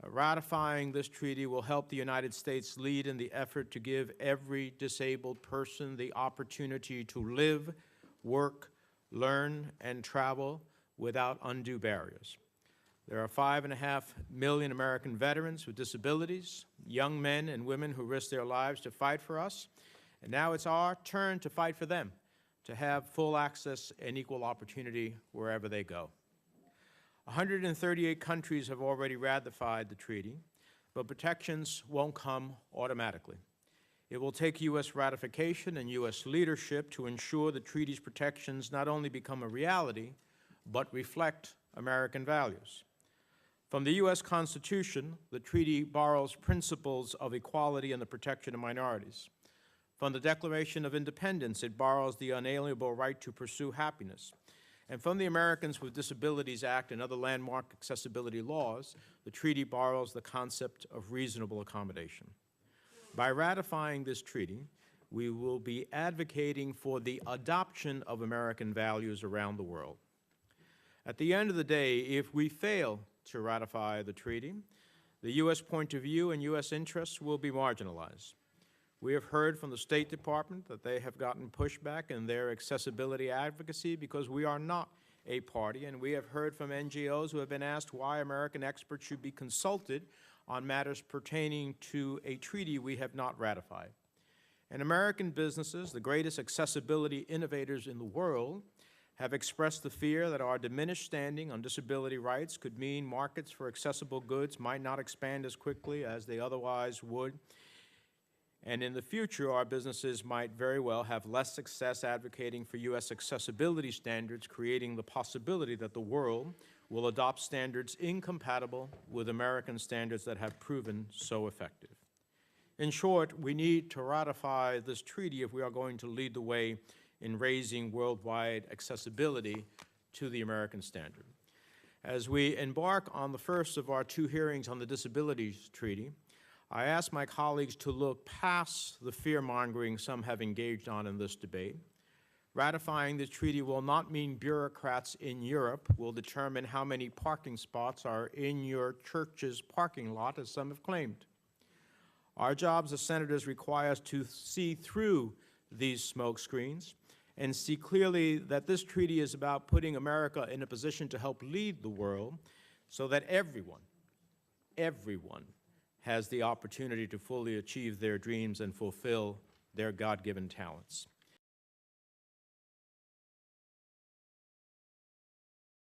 Ratifying this treaty will help the United States lead in the effort to give every disabled person the opportunity to live, work, learn, and travel without undue barriers. There are 5.5 million American veterans with disabilities, young men and women who risk their lives to fight for us, and now it's our turn to fight for them, to have full access and equal opportunity wherever they go. 138 countries have already ratified the treaty, but protections won't come automatically. It will take U.S. ratification and U.S. leadership to ensure the treaty's protections not only become a reality, but reflect American values. From the U.S. Constitution, the treaty borrows principles of equality and the protection of minorities. From the Declaration of Independence, it borrows the unalienable right to pursue happiness. And from the Americans with Disabilities Act and other landmark accessibility laws, the treaty borrows the concept of reasonable accommodation. By ratifying this treaty, we will be advocating for the adoption of American values around the world. At the end of the day, if we fail to ratify the treaty, the U.S. point of view and U.S. interests will be marginalized. We have heard from the State Department that they have gotten pushback in their accessibility advocacy because we are not a party, and we have heard from NGOs who have been asked why American experts should be consulted on matters pertaining to a treaty we have not ratified. And American businesses, the greatest accessibility innovators in the world, have expressed the fear that our diminished standing on disability rights could mean markets for accessible goods might not expand as quickly as they otherwise would. And in the future, our businesses might very well have less success advocating for U.S. accessibility standards, creating the possibility that the world will adopt standards incompatible with American standards that have proven so effective. In short, we need to ratify this treaty if we are going to lead the way in raising worldwide accessibility to the American standard. As we embark on the first of our 2 hearings on the Disabilities Treaty, I ask my colleagues to look past the fear-mongering some have engaged on in this debate. Ratifying this treaty will not mean bureaucrats in Europe will determine how many parking spots are in your church's parking lot, as some have claimed. Our jobs as senators require us to see through these smoke screens and see clearly that this treaty is about putting America in a position to help lead the world so that everyone has the opportunity to fully achieve their dreams and fulfill their God-given talents.